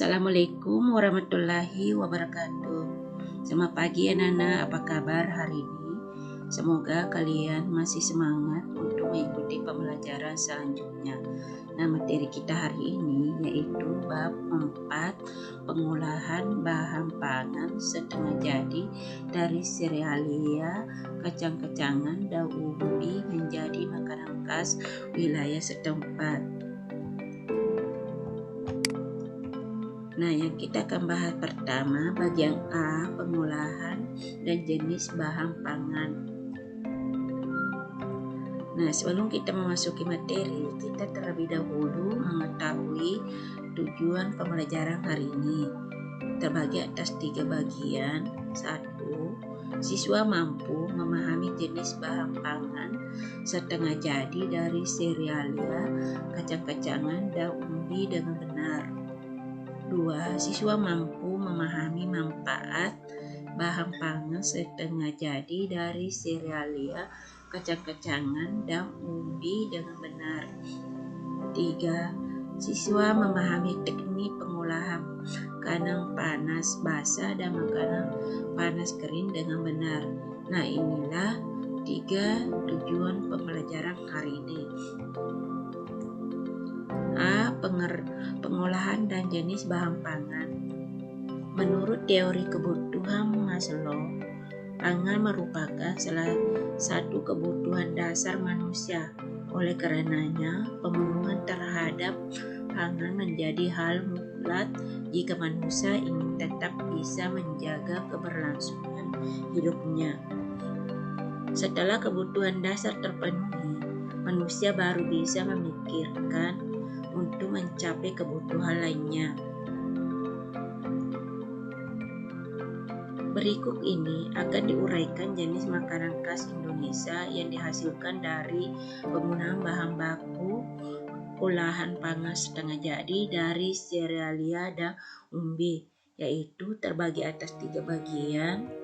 Assalamualaikum warahmatullahi wabarakatuh. Selamat pagi anak-anak, apa kabar hari ini? Semoga kalian masih semangat untuk mengikuti pembelajaran selanjutnya. Nah, materi kita hari ini yaitu bab 4, pengolahan bahan pangan setengah jadi dari serealia, kacang-kacangan, daun ubi menjadi makanan khas wilayah setempat. Nah, yang kita akan bahas pertama bagian A, pengolahan dan jenis bahan pangan. Nah, sebelum kita memasuki materi, kita terlebih dahulu mengetahui tujuan pembelajaran hari ini. Terbagi atas 3 bagian. 1. Siswa mampu memahami jenis bahan pangan setengah jadi dari serealia, kacang-kacangan, daun ubi dengan benar. 2. Siswa mampu memahami manfaat bahan pangan setengah jadi dari serealia, kacang-kacangan, dan ubi dengan benar. 3. Siswa memahami teknik pengolahan makanan panas basah dan makanan panas kering dengan benar. Nah, inilah 3 tujuan pembelajaran hari ini. A. Pengolahan dan jenis bahan pangan. Menurut teori kebutuhan Maslow, pangan merupakan salah satu kebutuhan dasar manusia. Oleh karenanya, pemenuhan terhadap pangan menjadi hal mutlak jika manusia ingin tetap bisa menjaga keberlangsungan hidupnya. Setelah kebutuhan dasar terpenuhi, manusia baru bisa memikirkan untuk mencapai kebutuhan lainnya. Berikut ini akan diuraikan jenis makanan khas Indonesia yang dihasilkan dari penggunaan bahan baku olahan pangan setengah jadi dari serealia dan umbi, yaitu terbagi atas 3 bagian.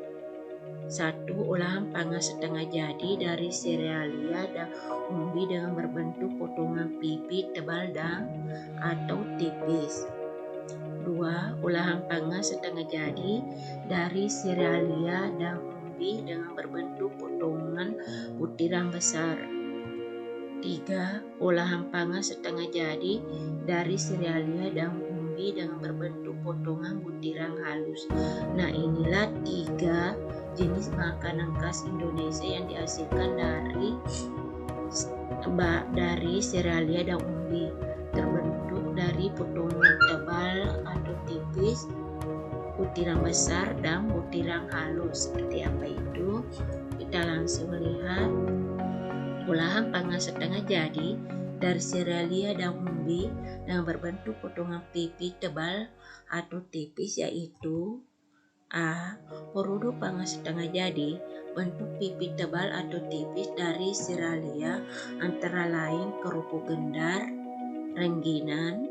1. Olahan pangan setengah jadi dari serealia dan umbi dengan berbentuk potongan pipi tebal dan atau tipis. 2. Olahan pangan setengah jadi dari serealia dan umbi dengan berbentuk potongan butiran besar. 3. Olahan pangan setengah jadi dari serealia dan umbi dengan berbentuk potongan butiran halus. Nah, inilah 3 jenis makanan khas Indonesia yang dihasilkan dari serealia dan umbi, terbentuk dari potongan tebal atau tipis, butiran besar dan butiran halus. Seperti apa itu? Kita langsung melihat. Olahan pangan setengah jadi dari serealia dan umbi yang berbentuk potongan pipi tebal atau tipis, yaitu A. Produk pangan setengah jadi bentuk pipi tebal atau tipis dari serealia antara lain kerupuk gendar, rengginang,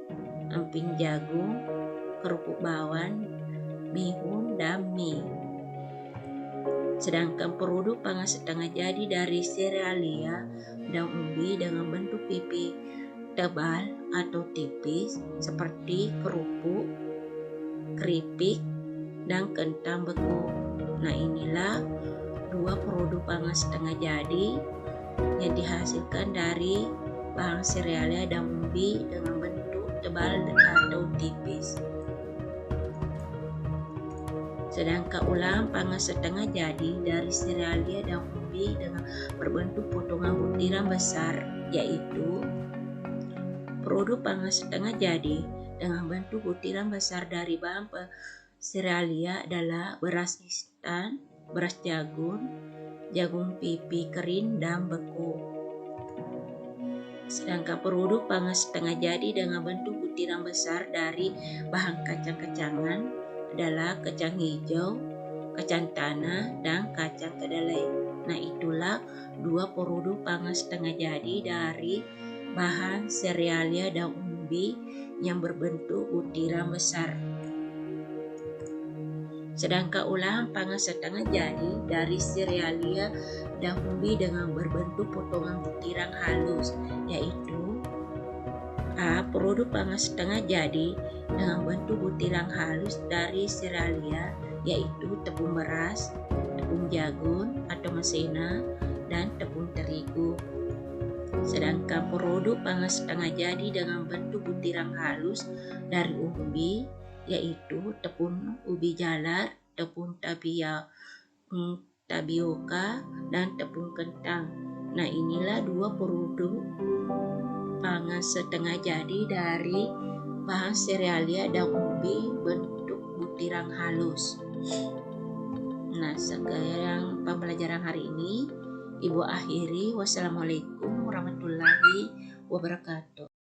emping jagung, kerupuk bawang, bihun, dan mie. Sedangkan produk pangan setengah jadi dari serealia dan umbi dengan bentuk pipi tebal atau tipis seperti kerupuk, keripik, dan kentang beku. Nah, inilah 2 produk pangan setengah jadi yang dihasilkan dari bahan serealia dan umbi dengan bentuk tebal atau tipis. Sedangkan olahan pangan setengah jadi dari serealia dan umbi dengan berbentuk potongan butiran besar, yaitu produk pangan setengah jadi dengan bentuk butiran besar dari bahan serealia adalah beras instan, beras jagung, jagung pipi kering, dan beku. Sedangkan produk pangan setengah jadi dengan bentuk butiran besar dari bahan kacang-kacangan adalah kacang hijau, kacang tanah, dan kacang kedelai. Nah, itulah 2 produk pangan setengah jadi dari bahan serealia dan umbi yang berbentuk butiran besar. Sedangkan olahan pangan setengah jadi dari serealia dan umbi dengan berbentuk potongan butiran halus, yaitu A. Produk pangan setengah jadi dengan bentuk butiran halus dari serealia, yaitu tepung beras, tepung jagung atau maizena, dan tepung terigu. Sedangkan produk pangan setengah jadi dengan bentuk butiran halus dari ubi, yaitu tepung ubi jalar, tepung tapioka, dan tepung kentang. Nah, inilah dua produk pangan setengah jadi dari bahan serealia dan ubi bentuk butiran halus. Nah, sekarang pembelajaran hari ini Ibu akhiri. Wassalamualaikum warahmatullahi wabarakatuh.